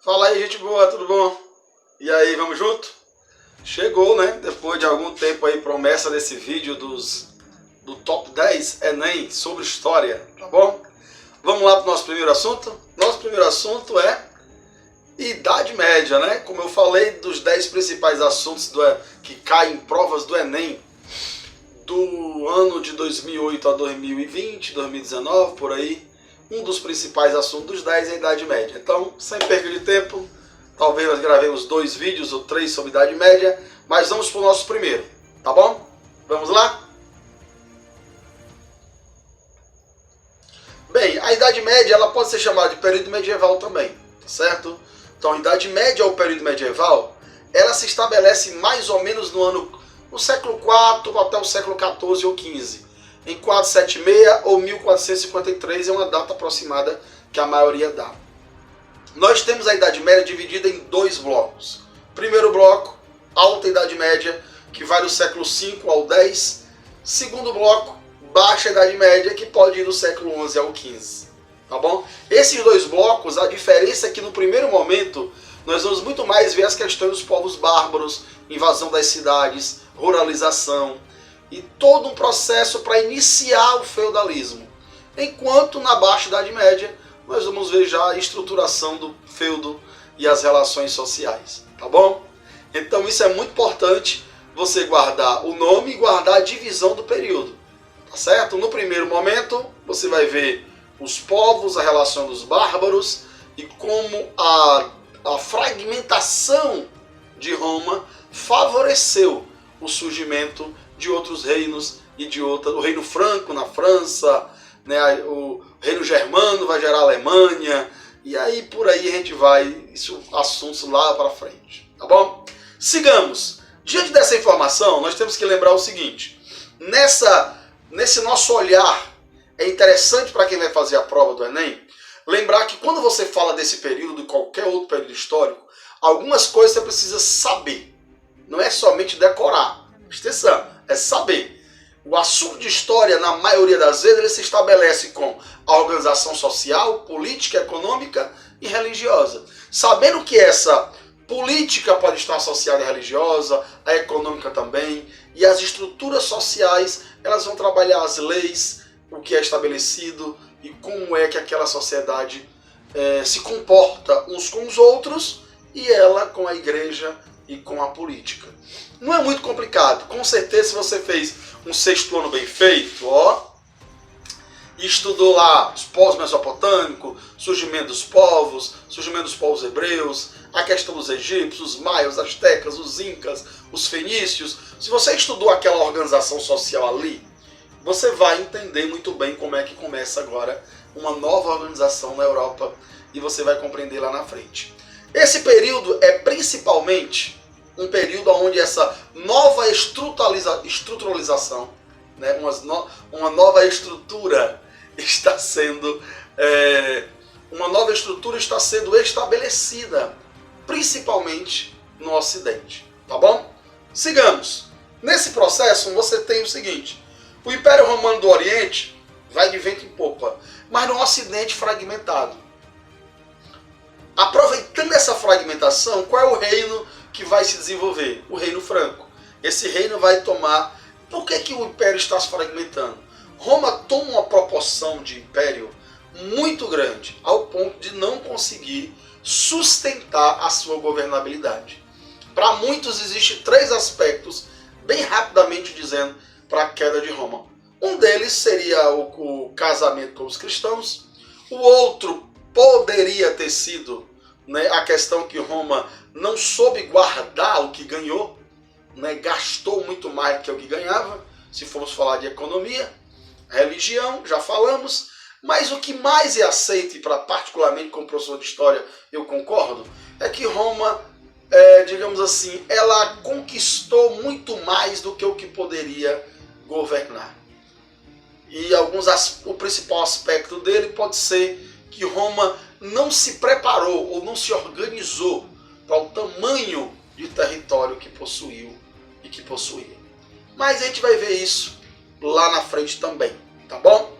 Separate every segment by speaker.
Speaker 1: Fala aí, gente boa, tudo bom? E aí, vamos junto? Chegou, né? Depois de algum tempo aí, promessa desse vídeo do Top 10 Enem sobre História, tá bom? Vamos lá para o nosso primeiro assunto? Nosso primeiro assunto é Idade Média, né? Como eu falei, dos 10 principais assuntos que caem em provas do Enem do ano de 2008 a 2020, 2019, por aí. Um dos principais assuntos dos 10 é a Idade Média. Então, sem perda de tempo, talvez nós gravemos 2 vídeos ou 3 sobre Idade Média, mas vamos para o nosso primeiro, tá bom? Vamos lá? Bem, a Idade Média ela pode ser chamada de período medieval também, tá certo? Então, a Idade Média ou período medieval, ela se estabelece mais ou menos no século IV até o século XIV ou XV. Em 476 ou 1453 é uma data aproximada que a maioria dá. Nós temos a Idade Média dividida em 2 blocos. Primeiro bloco, Alta Idade Média, que vai do século V ao X. Segundo bloco, Baixa Idade Média, que pode ir do século XI ao XV. Tá bom? Esses 2 blocos, a diferença é que no primeiro momento nós vamos muito mais ver as questões dos povos bárbaros, invasão das cidades, ruralização e todo um processo para iniciar o feudalismo. Enquanto na Baixa Idade Média nós vamos ver já a estruturação do feudo e as relações sociais, tá bom? Então isso é muito importante, você guardar o nome e guardar a divisão do período, tá certo? No primeiro momento você vai ver os povos, a relação dos bárbaros e como a fragmentação de Roma favoreceu o surgimento de outros reinos e o reino franco na França, né, o reino germano vai gerar a Alemanha, e aí por aí a gente vai, isso assuntos lá para frente, tá bom? Sigamos. Diante dessa informação, nós temos que lembrar o seguinte, nesse nosso olhar, é interessante para quem vai fazer a prova do Enem, lembrar que quando você fala desse período, de qualquer outro período histórico, algumas coisas você precisa saber, não é somente decorar. Atenção, é saber. O assunto de história, na maioria das vezes, ele se estabelece com a organização social, política, econômica e religiosa. Sabendo que essa política pode estar associada à religiosa, à econômica também, e as estruturas sociais, elas vão trabalhar as leis, o que é estabelecido e como é que aquela sociedade se comporta uns com os outros e ela com a igreja e com a política. Não é muito complicado. Com certeza, se você fez um 6º ano bem feito, e estudou lá os povos mesopotâmicos, surgimento dos povos hebreus, a questão dos egípcios, os maias, os astecas, os incas, os fenícios, se você estudou aquela organização social ali, você vai entender muito bem como é que começa agora uma nova organização na Europa e você vai compreender lá na frente. Esse período é principalmente um período onde essa nova estruturalização, né, uma nova estrutura está sendo estabelecida, principalmente no Ocidente, tá bom? Sigamos. Nesse processo você tem o seguinte: o Império Romano do Oriente vai de vento em popa, mas no Ocidente fragmentado. Aproveitando essa fragmentação, qual é o reino que vai se desenvolver? O Reino Franco. Esse reino vai tomar... Por que o Império está se fragmentando? Roma toma uma proporção de império muito grande, ao ponto de não conseguir sustentar a sua governabilidade. Para muitos existem 3 aspectos, bem rapidamente dizendo, para a queda de Roma. Um deles seria o casamento com os cristãos, o outro poderia ter sido, né, a questão que Roma não soube guardar o que ganhou, né, gastou muito mais do que o que ganhava, se formos falar de economia, religião, já falamos, mas o que mais é aceito, e particularmente como professor de história eu concordo, é que Roma, digamos assim, ela conquistou muito mais do que o que poderia governar. E o principal aspecto dele pode ser que Roma não se preparou ou não se organizou para o tamanho de território que possuiu e que possuía. Mas a gente vai ver isso lá na frente também, tá bom?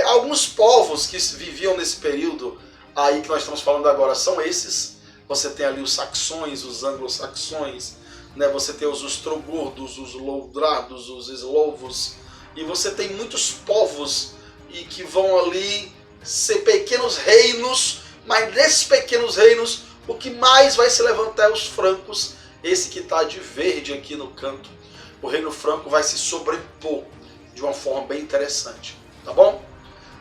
Speaker 1: Alguns povos que viviam nesse período aí que nós estamos falando agora são esses. Você tem ali os saxões, os anglo-saxões, né? Você tem os ostrogodos, os loudrados, os eslovos, e você tem muitos povos e que vão ali ser pequenos reinos, mas nesses pequenos reinos o que mais vai se levantar é os francos, esse que está de verde aqui no canto. O reino franco vai se sobrepor de uma forma bem interessante, tá bom?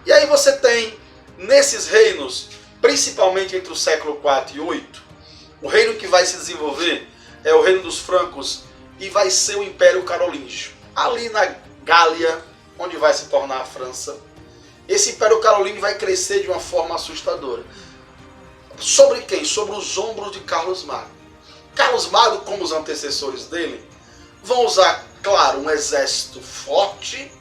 Speaker 1: E aí você tem nesses reinos, principalmente entre o século IV e VIII, o reino que vai se desenvolver é o reino dos francos e vai ser o Império Carolíngio. Ali na Gália, onde vai se tornar a França, esse Império Carolíngio vai crescer de uma forma assustadora. Sobre quem? Sobre os ombros de Carlos Magno. Carlos Magno, como os antecessores dele, vão usar, claro, um exército forte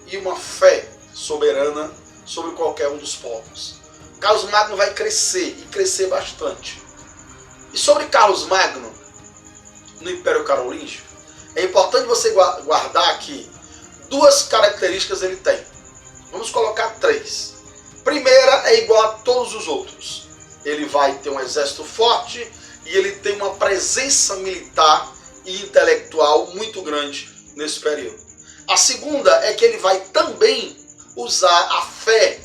Speaker 1: e uma fé soberana sobre qualquer um dos povos. Carlos Magno vai crescer, e crescer bastante. E sobre Carlos Magno, no Império Carolíngio, é importante você guardar que duas características ele tem. Vamos colocar 3. Primeira é igual a todos os outros. Ele vai ter um exército forte e ele tem uma presença militar e intelectual muito grande nesse período. A segunda é que ele vai também usar a fé,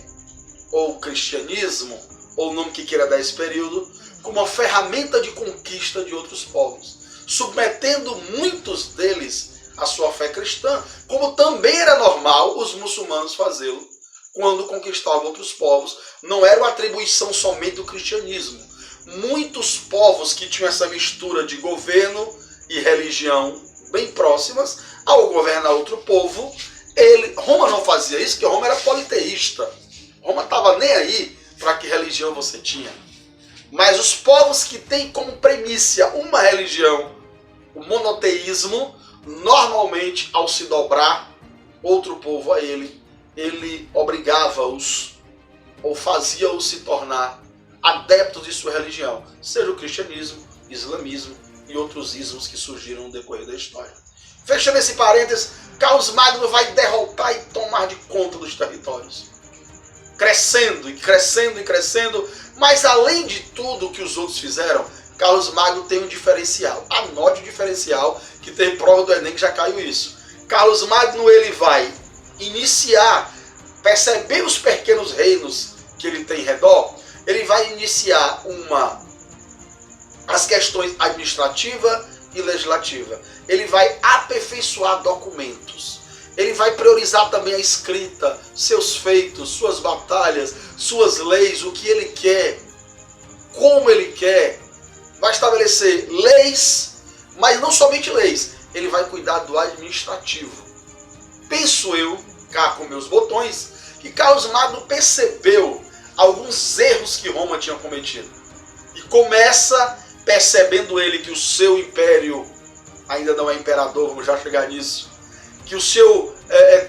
Speaker 1: ou o cristianismo, ou o nome que queira dar esse período, como uma ferramenta de conquista de outros povos, submetendo muitos deles à sua fé cristã, como também era normal os muçulmanos fazê-lo quando conquistavam outros povos. Não era uma atribuição somente do cristianismo. Muitos povos que tinham essa mistura de governo e religião bem próximas, ao governar outro povo, Roma não fazia isso, porque Roma era politeísta. Roma estava nem aí para que religião você tinha. Mas os povos que têm como premissa uma religião, o monoteísmo, normalmente ao se dobrar outro povo a ele obrigava-os ou fazia-os se tornar adeptos de sua religião, seja o cristianismo, islamismo e outros ismos que surgiram no decorrer da história. Fechando esse parênteses, Carlos Magno vai derrotar e tomar de conta dos territórios, crescendo e crescendo e crescendo, mas além de tudo que os outros fizeram, Carlos Magno tem um diferencial. Anote o diferencial, que tem prova do Enem que já caiu isso. Carlos Magno ele vai iniciar, perceber os pequenos reinos que ele tem em redor, ele vai iniciar as questões administrativa e legislativa. Ele vai aperfeiçoar documentos. Ele vai priorizar também a escrita, seus feitos, suas batalhas, suas leis, o que ele quer, como ele quer. Vai estabelecer leis, mas não somente leis. Ele vai cuidar do administrativo. Penso eu, cá com meus botões, que Carlos Magno percebeu alguns erros que Roma tinha cometido. E começa percebendo ele que o seu império ainda não é imperador, vamos já chegar nisso, que o seu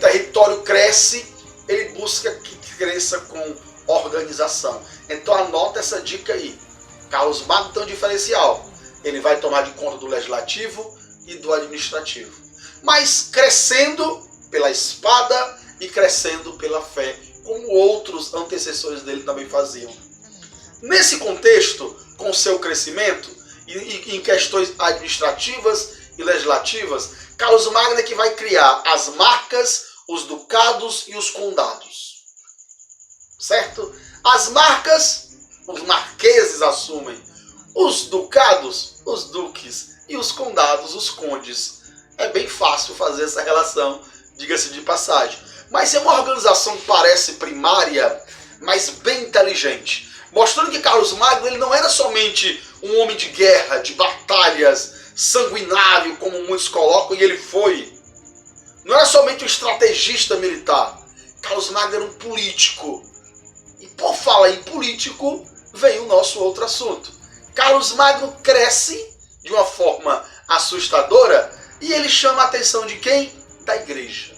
Speaker 1: território cresce, ele busca que cresça com organização. Então anota essa dica aí. Carlos Magno tem um diferencial. Ele vai tomar de conta do legislativo e do administrativo. Mas crescendo pela espada e crescendo pela fé, como outros antecessores dele também faziam. Nesse contexto, com seu crescimento, e em questões administrativas e legislativas, Carlos Magno é que vai criar as marcas, os ducados e os condados. Certo? As marcas, os marqueses assumem. Os ducados, os duques. E os condados, os condes. É bem fácil fazer essa relação, diga-se de passagem. Mas é uma organização que parece primária, mas bem inteligente. Mostrando que Carlos Magno ele não era somente um homem de guerra, de batalhas, sanguinário, como muitos colocam, e ele foi. Não era somente um estrategista militar. Carlos Magno era um político. E por falar em político, vem o nosso outro assunto. Carlos Magno cresce de uma forma assustadora e ele chama a atenção de quem? Da igreja.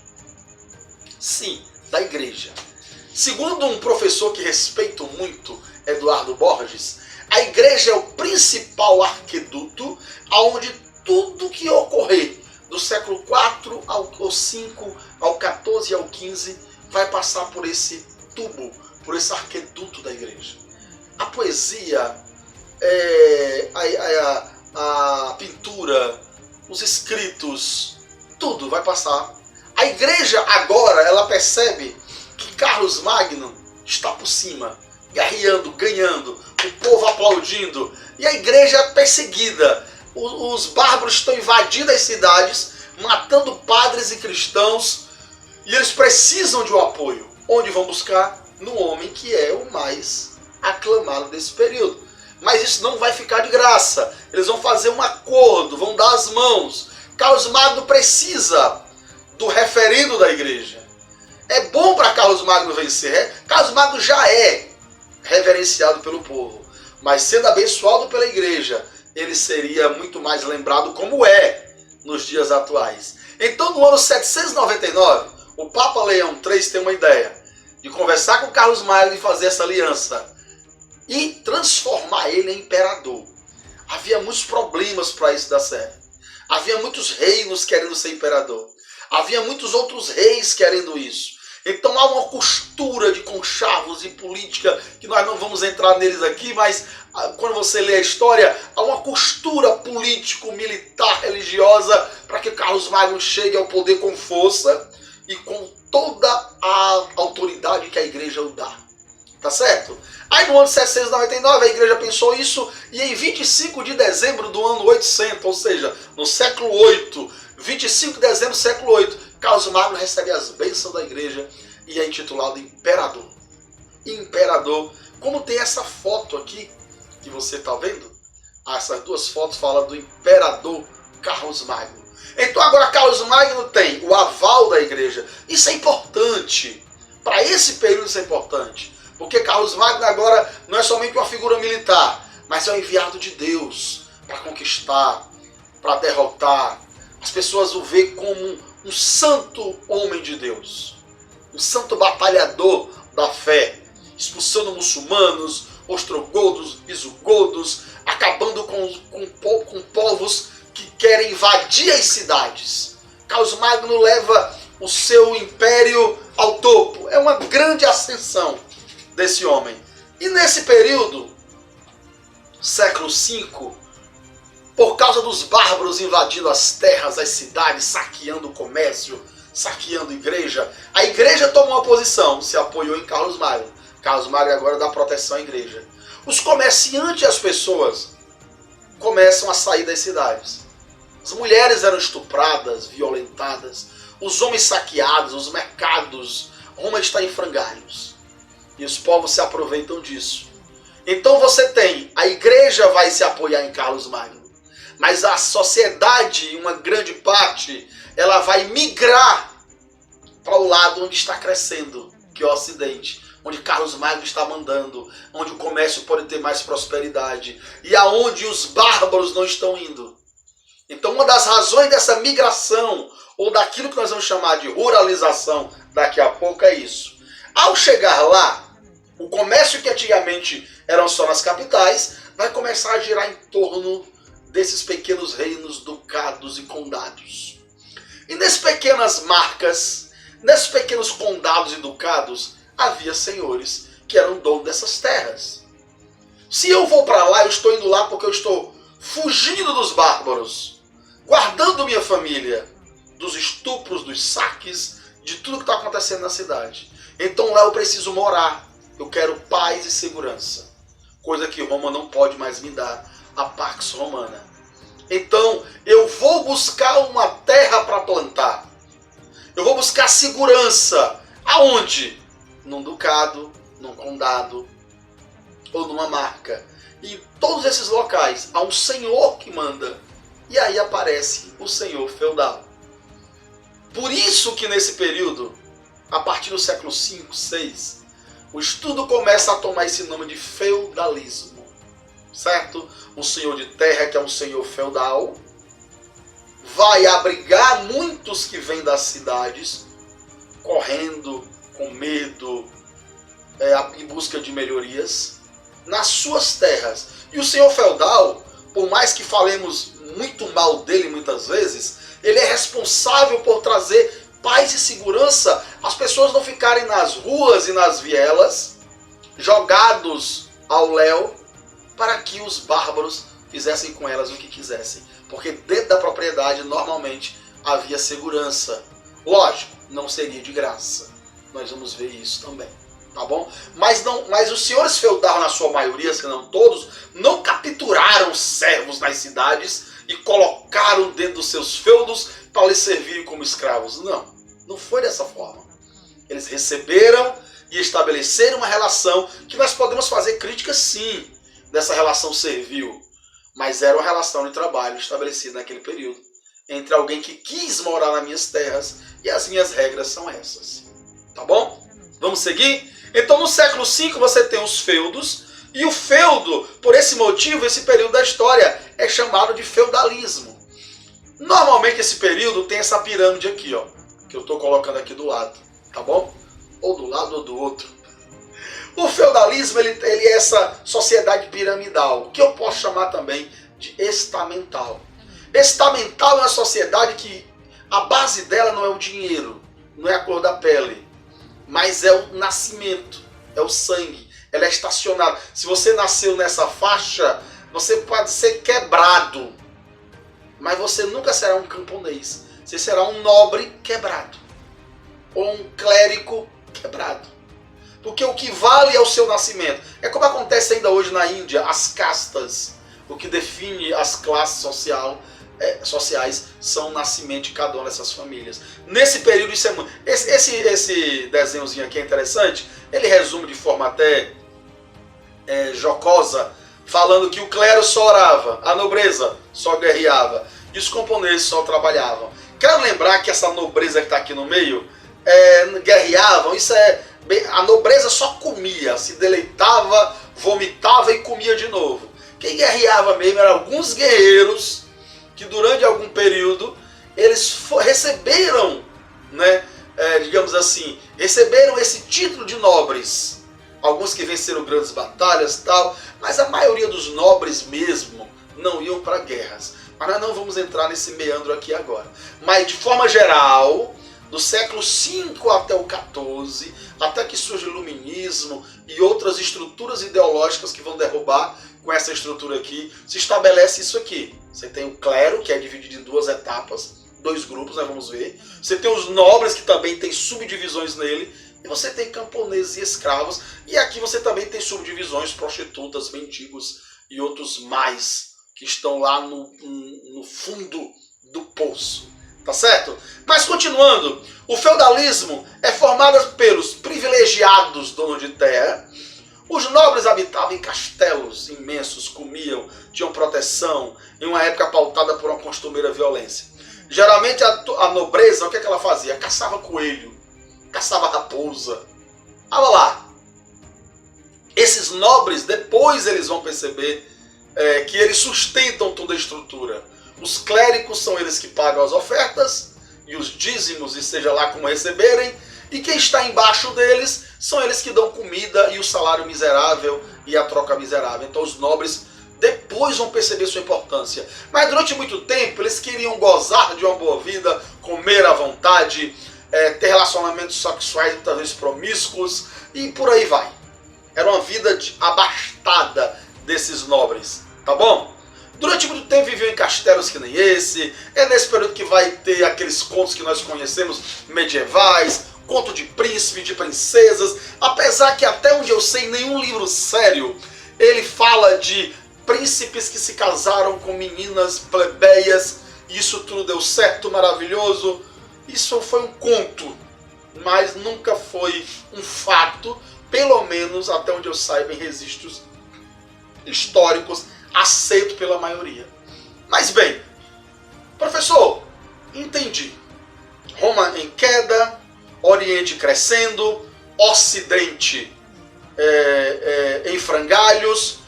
Speaker 1: Sim, da igreja. Segundo um professor que respeito muito, Eduardo Borges, a igreja é o principal arqueduto onde tudo que ocorrer do século IV ao V, ao XIV e ao XV vai passar por esse tubo, por esse arqueduto da igreja. poesia, a pintura, os escritos, tudo vai passar. A igreja agora, ela percebe que Carlos Magno está por cima, guerreando, ganhando, o povo aplaudindo, e a igreja é perseguida. Os bárbaros estão invadindo as cidades, matando padres e cristãos, e eles precisam de um apoio. Onde vão buscar? No homem que é o mais aclamado desse período. Mas isso não vai ficar de graça. Eles vão fazer um acordo, vão dar as mãos. Carlos Magno precisa do referendo da igreja. É bom para Carlos Magno vencer. Carlos Magno já é reverenciado pelo povo, mas sendo abençoado pela igreja, ele seria muito mais lembrado como é nos dias atuais. Então, no ano 799, o Papa Leão III tem uma ideia de conversar com Carlos Magno e fazer essa aliança e transformar ele em imperador. Havia muitos problemas para isso dar certo. Havia muitos reinos querendo ser imperador. Havia muitos outros reis querendo isso. Então há uma costura de conchavos e política, que nós não vamos entrar neles aqui, mas quando você lê a história, há uma costura político-militar, religiosa, para que Carlos Magno chegue ao poder com força e com toda a autoridade que a igreja o dá. Tá certo? Aí no ano 799 a igreja pensou isso, e em 25 de dezembro do ano 800, ou seja, no século 8, 25 de dezembro do século 8, Carlos Magno recebe as bênçãos da igreja e é intitulado imperador. Imperador, como tem essa foto aqui que você está vendo, essas duas fotos falam do imperador Carlos Magno. Então agora Carlos Magno tem o aval da igreja. Isso é importante. Para esse período isso é importante. Porque Carlos Magno agora não é somente uma figura militar, mas é o enviado de Deus para conquistar, para derrotar. As pessoas o veem como um santo homem de Deus, um santo batalhador da fé, expulsando muçulmanos, ostrogodos, visigodos, acabando com povos que querem invadir as cidades. Carlos Magno leva o seu império ao topo. É uma grande ascensão desse homem. E nesse período, século V, por causa dos bárbaros invadindo as terras, as cidades, saqueando o comércio, saqueando a igreja tomou uma posição, se apoiou em Carlos Magno. Carlos Magno agora dá proteção à igreja. Os comerciantes e as pessoas começam a sair das cidades. As mulheres eram estupradas, violentadas, os homens saqueados, os mercados. Roma está em frangalhos. E os povos se aproveitam disso. Então você tem, a igreja vai se apoiar em Carlos Magno. Mas a sociedade, uma grande parte, ela vai migrar para o lado onde está crescendo, que é o Ocidente, onde Carlos Magno está mandando, onde o comércio pode ter mais prosperidade e aonde os bárbaros não estão indo. Então uma das razões dessa migração, ou daquilo que nós vamos chamar de ruralização daqui a pouco, é isso. Ao chegar lá, o comércio que antigamente eram só nas capitais, vai começar a girar em torno desses pequenos reinos, ducados e condados. E nessas pequenas marcas, nesses pequenos condados e ducados, havia senhores que eram donos dessas terras. Se eu vou para lá, eu estou indo lá porque eu estou fugindo dos bárbaros, guardando minha família dos estupros, dos saques, de tudo que está acontecendo na cidade. Então lá eu preciso morar. Eu quero paz e segurança, coisa que Roma não pode mais me dar, a Pax Romana. Então eu vou buscar uma terra para plantar. Eu vou buscar segurança. Aonde? Num ducado, num condado ou numa marca. E em todos esses locais há um senhor que manda. E aí aparece o senhor feudal. Por isso que nesse período, a partir do século V, VI, o estudo começa a tomar esse nome de feudalismo. Certo? Um senhor de terra, que é um senhor feudal, vai abrigar muitos que vêm das cidades, correndo, com medo, em busca de melhorias, nas suas terras. E o senhor feudal, por mais que falemos muito mal dele muitas vezes, ele é responsável por trazer paz e segurança, as pessoas não ficarem nas ruas e nas vielas, jogados ao léu para que os bárbaros fizessem com elas o que quisessem. Porque dentro da propriedade, normalmente, havia segurança. Lógico, não seria de graça. Nós vamos ver isso também. Tá bom? Mas os senhores feudais, na sua maioria, se não todos, não capturaram servos nas cidades e colocaram dentro dos seus feudos para lhes servirem como escravos. Não, não foi dessa forma. Eles receberam e estabeleceram uma relação que nós podemos fazer críticas, sim, dessa relação servil. Mas era uma relação de trabalho estabelecida naquele período entre alguém que quis morar nas minhas terras e as minhas regras são essas. Tá bom? Vamos seguir? Então no século V você tem os feudos, e o feudo, por esse motivo, esse período da história é chamado de feudalismo. Normalmente esse período tem essa pirâmide aqui, ó, que eu estou colocando aqui do lado, tá bom? Ou do lado ou do outro. O feudalismo ele é essa sociedade piramidal, que eu posso chamar também de estamental. Estamental é uma sociedade que a base dela não é o dinheiro, não é a cor da pele, mas é o nascimento, é o sangue, ela é estacionada. Se você nasceu nessa faixa, você pode ser quebrado, mas você nunca será um camponês. Você será um nobre quebrado, ou um clérigo quebrado. Porque o que vale é o seu nascimento. É como acontece ainda hoje na Índia, as castas. O que define as classes sociais são o nascimento de cada uma dessas famílias. Nesse período, isso é muito... Esse desenhozinho aqui é interessante. Ele resume de forma até jocosa, falando que o clero só orava, a nobreza só guerreava e os camponeses só trabalhavam. Quero lembrar que essa nobreza que está aqui no meio, guerreavam, isso é... A nobreza só comia, se deleitava, vomitava e comia de novo. Quem guerreava mesmo eram alguns guerreiros que durante algum período eles receberam, né, digamos assim, receberam esse título de nobres. Alguns que venceram grandes batalhas e tal, mas a maioria dos nobres mesmo não iam para guerras. Mas nós não vamos entrar nesse meandro aqui agora. Mas de forma geral, do século V até o XIV, até que surge o iluminismo e outras estruturas ideológicas que vão derrubar com essa estrutura aqui, se estabelece isso aqui. Você tem o clero, que é dividido em duas etapas, dois grupos, nós vamos ver. Você tem os nobres, que também tem subdivisões nele. E você tem camponeses e escravos. E aqui você também tem subdivisões, prostitutas, mendigos e outros mais, que estão lá no fundo do poço. Tá certo? Mas continuando, o feudalismo é formado pelos privilegiados donos de terra. Os nobres habitavam em castelos imensos, comiam, tinham proteção, em uma época pautada por uma costumeira violência. Geralmente a nobreza, o que ela fazia? Caçava coelho, caçava raposa. Olha lá. Esses nobres, depois eles vão perceber que eles sustentam toda a estrutura. Os clérigos são eles que pagam as ofertas e os dízimos, e seja lá como receberem. E quem está embaixo deles são eles que dão comida e o salário miserável e a troca miserável. Então os nobres depois vão perceber sua importância. Mas durante muito tempo eles queriam gozar de uma boa vida, comer à vontade, ter relacionamentos sexuais muitas vezes promíscuos e por aí vai. Era uma vida abastada desses nobres, tá bom? Durante muito tempo viviam em castelos que nem esse. É nesse período que vai ter aqueles contos que nós conhecemos medievais, conto de príncipe, de princesas. Apesar que até onde eu sei, nenhum livro sério ele fala de príncipes que se casaram com meninas plebeias e isso tudo deu certo, maravilhoso. Isso foi um conto, mas nunca foi um fato, pelo menos até onde eu saiba, em registros históricos aceito pela maioria. Mas bem, professor, entendi. Roma em queda, Oriente crescendo, Ocidente em frangalhos,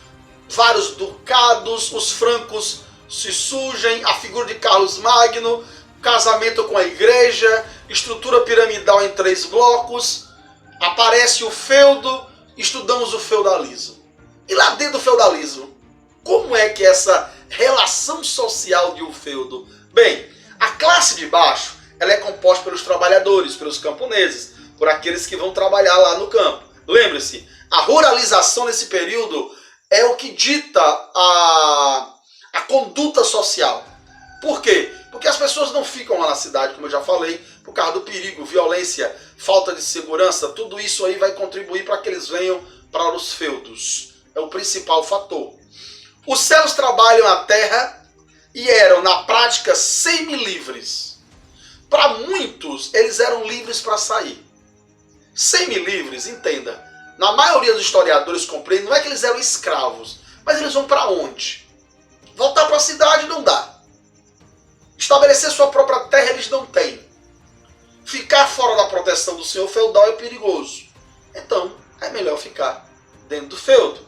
Speaker 1: vários ducados, os francos se surgem, a figura de Carlos Magno, casamento com a igreja, estrutura piramidal em 3 blocos, aparece o feudo, estudamos o feudalismo. E lá dentro do feudalismo, como é que é essa relação social de um feudo? Bem, a classe de baixo ela é composta pelos trabalhadores, pelos camponeses, por aqueles que vão trabalhar lá no campo. Lembre-se, a ruralização nesse período é o que dita a conduta social. Por quê? Porque as pessoas não ficam lá na cidade, como eu já falei, por causa do perigo, violência, falta de segurança. Tudo isso aí vai contribuir para que eles venham para os feudos. É o principal fator. Os céus trabalham a terra e eram, na prática, semi-livres. Para muitos, eles eram livres para sair. Semi-livres, entenda. Na maioria dos historiadores compreendem, não é que eles eram escravos, mas eles vão para onde? Voltar para a cidade não dá. Estabelecer sua própria terra eles não têm. Ficar fora da proteção do senhor feudal é perigoso. Então, é melhor ficar dentro do feudo.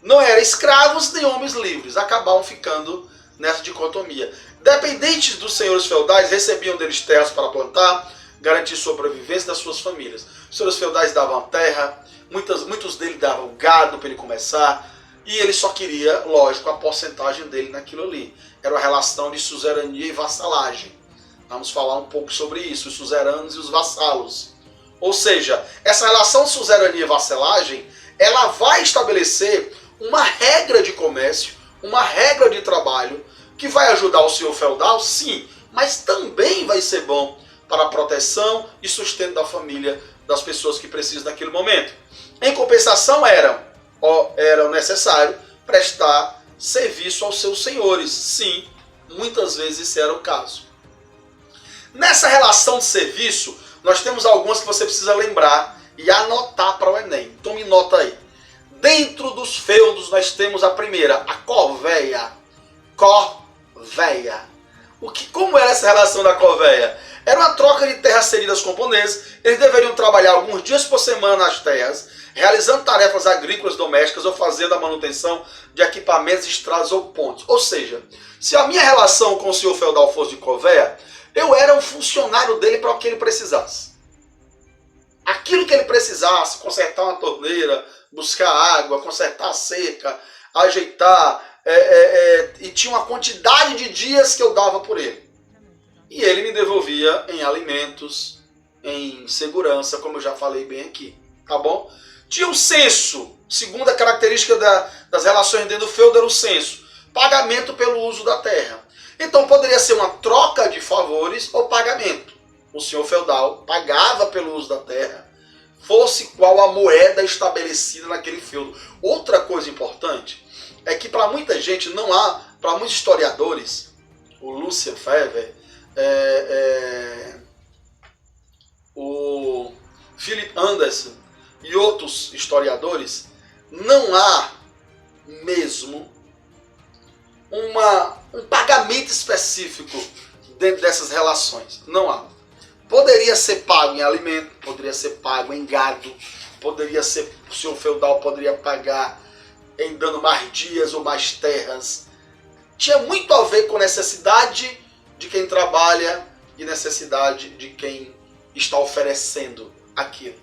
Speaker 1: Não eram escravos nem homens livres, acabavam ficando nessa dicotomia. Dependentes dos senhores feudais, recebiam deles terras para plantar, garantir a sobrevivência das suas famílias. Os senhores feudais davam terra, muitos deles davam gado para ele começar, e ele só queria, lógico, a porcentagem dele naquilo ali. Era uma relação de suzerania e vassalagem. Vamos falar um pouco sobre isso, os suzeranos e os vassalos. Ou seja, essa relação de suzerania e vassalagem, ela vai estabelecer uma regra de comércio, uma regra de trabalho, que vai ajudar o senhor feudal, sim, mas também vai ser bom para a proteção e sustento da família, das pessoas que precisam naquele momento. Em compensação, era necessário prestar serviço aos seus senhores. Sim, muitas vezes esse era o caso. Nessa relação de serviço, nós temos algumas que você precisa lembrar e anotar para o Enem. Tome nota aí. Dentro dos feudos nós temos a primeira, a corvéia. Corvéia. Como era essa relação da corvéia? Era uma troca de terras cedidas aos camponeses. Eles deveriam trabalhar alguns dias por semana nas terras, realizando tarefas agrícolas domésticas ou fazendo a manutenção de equipamentos, estradas ou pontes. Ou seja, se a minha relação com o senhor feudal fosse de corvéia, eu era um funcionário dele para o que ele precisasse. Aquilo que ele precisasse, consertar uma torneira, buscar água, consertar a cerca, ajeitar, e tinha uma quantidade de dias que eu dava por ele. E ele me devolvia em alimentos, em segurança, como eu já falei bem aqui. Tá bom? Tinha um censo. Segunda característica das relações dentro do feudo era o censo. Pagamento pelo uso da terra. Então poderia ser uma troca de favores ou pagamento. O senhor feudal pagava pelo uso da terra, fosse qual a moeda estabelecida naquele feudo. Outra coisa importante é que para muita gente não há, para muitos historiadores, o Lucian Febvre, o Philip Anderson e outros historiadores, não há mesmo um pagamento específico dentro dessas relações. Não há. Poderia ser pago em alimento, poderia ser pago em gado, poderia ser, o senhor feudal poderia pagar em dando mais dias ou mais terras. Tinha muito a ver com necessidade de quem trabalha e necessidade de quem está oferecendo aquilo.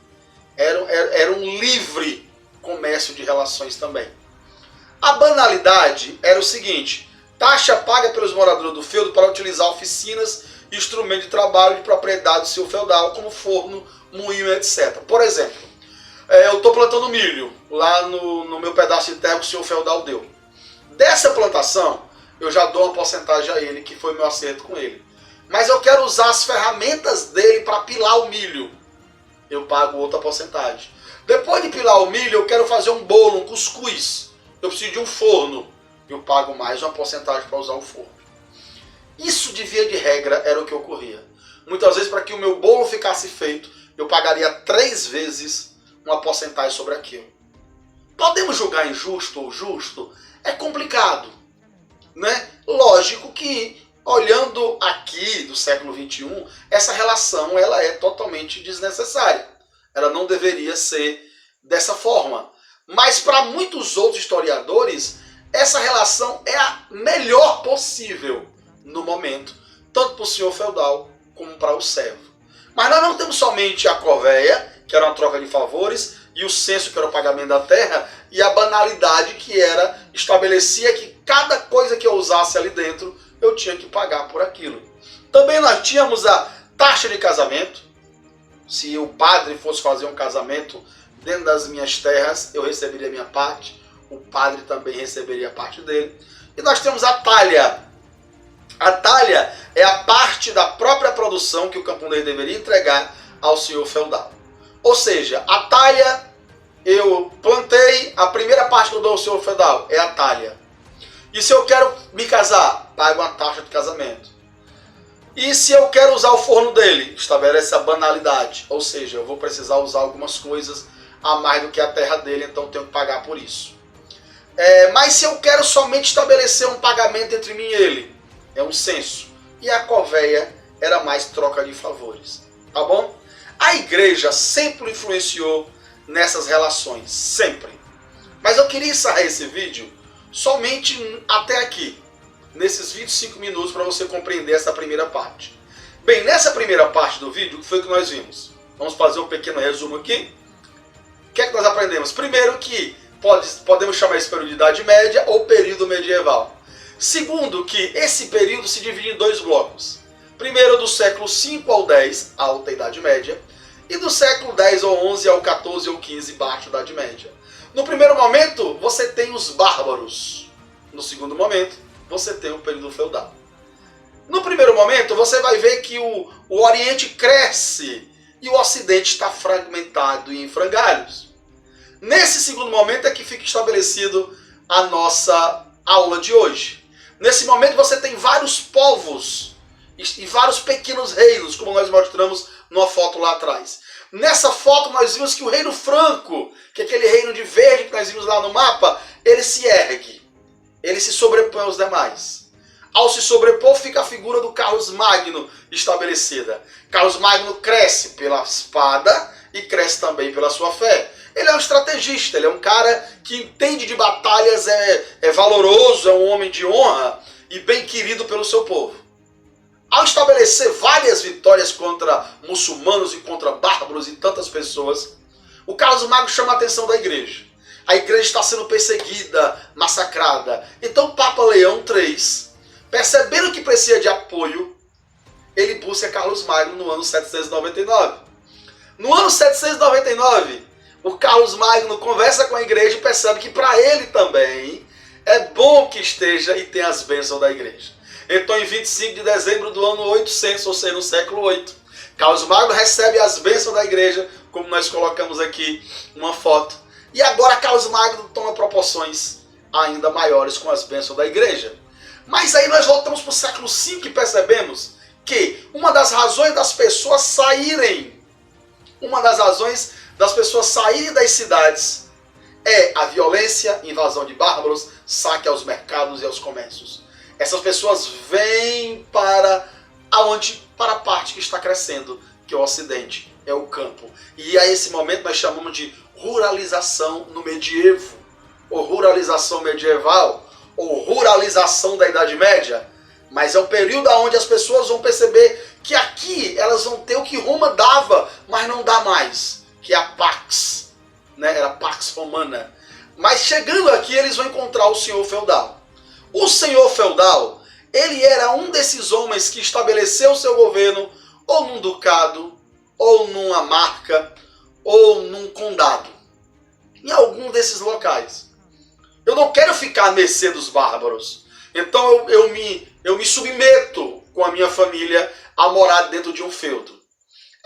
Speaker 1: Era um livre comércio de relações também. A banalidade era o seguinte: taxa paga pelos moradores do feudo para utilizar oficinas e instrumentos de trabalho de propriedade do seu feudal, como forno, moinho, etc. Por exemplo, eu estou plantando milho lá no meu pedaço de terra que o senhor feudal deu. Dessa plantação, eu já dou uma porcentagem a ele, que foi meu acerto com ele. Mas eu quero usar as ferramentas dele para pilar o milho. Eu pago outra porcentagem. Depois de pilar o milho, eu quero fazer um bolo, um cuscuz. Eu preciso de um forno. Eu pago mais uma porcentagem para usar o forno. Isso, de via de regra, era o que ocorria. Muitas vezes, para que o meu bolo ficasse feito, eu pagaria 3 vezes uma porcentagem sobre aquilo. Podemos julgar injusto ou justo? É complicado, né? Lógico que, olhando aqui do século XXI, essa relação ela é totalmente desnecessária. Ela não deveria ser dessa forma. Mas para muitos outros historiadores, essa relação é a melhor possível no momento, tanto para o senhor feudal como para o servo. Mas nós não temos somente a corvéia, que era uma troca de favores, e o censo, que era o pagamento da terra, e a banalidade, que estabelecia que cada coisa que eu usasse ali dentro, eu tinha que pagar por aquilo. Também nós tínhamos a taxa de casamento. Se o padre fosse fazer um casamento dentro das minhas terras, eu receberia a minha parte. o padre também receberia parte dele. E nós temos a talha. A talha é a parte da própria produção que o camponês deveria entregar ao senhor feudal. Ou seja, a talha, eu plantei, a primeira parte que eu dou ao senhor feudal é a talha. E se eu quero me casar, pago uma taxa de casamento. E se eu quero usar o forno dele, estabelece a banalidade. Ou seja, eu vou precisar usar algumas coisas a mais do que a terra dele, então eu tenho que pagar por isso. Mas se eu quero somente estabelecer um pagamento entre mim e ele, é um censo. E a corvéia era mais troca de favores. Tá bom? A igreja sempre influenciou nessas relações. Sempre. Mas eu queria encerrar esse vídeo somente até aqui. Nesses 25 minutos para você compreender essa primeira parte. Bem, nessa primeira parte do vídeo, o que foi que nós vimos? Vamos fazer um pequeno resumo aqui. O que é que nós aprendemos? Primeiro que podemos chamar esse período de Idade Média ou período medieval. Segundo que esse período se divide em dois blocos. Primeiro do século 5 ao 10, Alta Idade Média, e do século 10 ao 11 ao 14 ou 15, Baixa Idade Média. No primeiro momento, você tem os bárbaros. No segundo momento, você tem o período feudal. No primeiro momento, você vai ver que o Oriente cresce e o Ocidente está fragmentado e em frangalhos. Nesse segundo momento é que fica estabelecido a nossa aula de hoje. Nesse momento você tem vários povos e vários pequenos reinos, como nós mostramos numa foto lá atrás. Nessa foto nós vimos que o reino franco, que é aquele reino de verde que nós vimos lá no mapa, ele se ergue. Ele se sobrepõe aos demais. Ao se sobrepor, fica a figura do Carlos Magno estabelecida. Carlos Magno cresce pela espada e cresce também pela sua fé. Ele é um estrategista, ele é um cara que entende de batalhas, é valoroso, é um homem de honra e bem querido pelo seu povo. Ao estabelecer várias vitórias contra muçulmanos e contra bárbaros e tantas pessoas, o Carlos Magno chama a atenção da igreja. A igreja está sendo perseguida, massacrada. Então o Papa Leão III, percebendo que precisa de apoio, ele busca Carlos Magno no ano 799. No ano 799, o Carlos Magno conversa com a igreja e percebe que para ele também é bom que esteja e tenha as bênçãos da igreja. Então em 25 de dezembro do ano 800, ou seja, no século 8, Carlos Magno recebe as bênçãos da igreja, como nós colocamos aqui uma foto. E agora Carlos Magno toma proporções ainda maiores com as bênçãos da igreja. Mas aí nós voltamos para o século V e percebemos que uma das razões das pessoas saírem, das cidades é a violência, invasão de bárbaros, saque aos mercados e aos comércios. Essas pessoas vêm para a parte que está crescendo, que é o Ocidente, é o campo. E a esse momento nós chamamos de ruralização no medievo, ou ruralização medieval, ou ruralização da Idade Média. Mas é um período onde as pessoas vão perceber que aqui elas vão ter o que Roma dava, mas não dá mais, que é a Pax, né? Era a Pax Romana. Mas chegando aqui eles vão encontrar o senhor feudal. O senhor feudal, ele era um desses homens que estabeleceu o seu governo ou num ducado, ou numa marca, ou num condado. Em algum desses locais. Eu não quero ficar à mercê dos bárbaros. Então eu me submeto com a minha família a morar dentro de um feudo.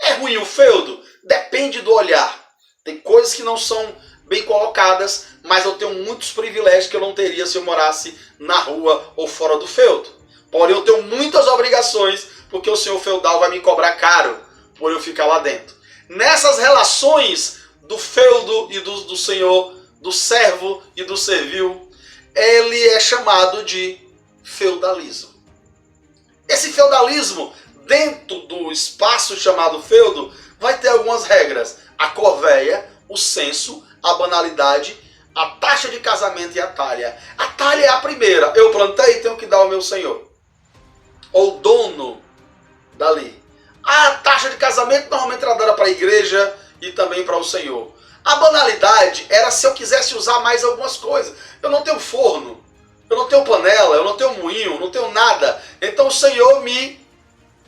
Speaker 1: É ruim o feudo? Depende do olhar. Tem coisas que não são bem colocadas, mas eu tenho muitos privilégios que eu não teria se eu morasse na rua ou fora do feudo. Porém, eu tenho muitas obrigações, porque o senhor feudal vai me cobrar caro por eu ficar lá dentro. Nessas relações do feudo e do senhor, do servo e do servil, ele é chamado de feudalismo. Esse feudalismo, dentro do espaço chamado feudo, vai ter algumas regras. A corvéia, o censo, a banalidade, a taxa de casamento e a talha. A talha é a primeira. Eu plantei e tenho que dar ao meu senhor. Ou dono dali. A taxa de casamento normalmente era dada para a igreja e também para o senhor. A banalidade era se eu quisesse usar mais algumas coisas. Eu não tenho forno, eu não tenho panela, eu não tenho moinho, não tenho nada. Então o senhor me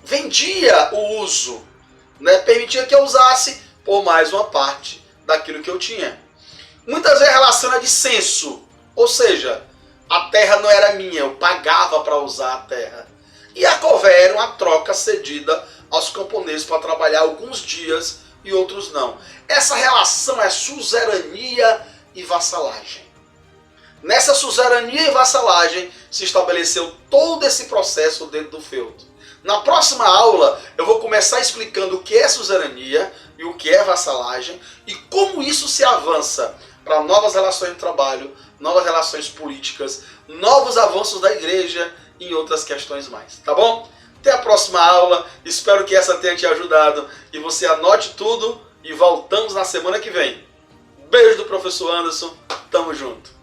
Speaker 1: vendia o uso, né? Permitia que eu usasse por mais uma parte daquilo que eu tinha. Muitas vezes relaciona de censo, ou seja, a terra não era minha, eu pagava para usar a terra. E a cové era uma troca cedida aos camponeses para trabalhar alguns dias e outros não. Essa relação é suzerania e vassalagem. Nessa suzerania e vassalagem se estabeleceu todo esse processo dentro do feudo. Na próxima aula eu vou começar explicando o que é suzerania e o que é vassalagem e como isso se avança para novas relações de trabalho, novas relações políticas, novos avanços da igreja e outras questões mais, tá bom? Até a próxima aula, espero que essa tenha te ajudado e você anote tudo e voltamos na semana que vem. Beijo do professor Anderson, tamo junto!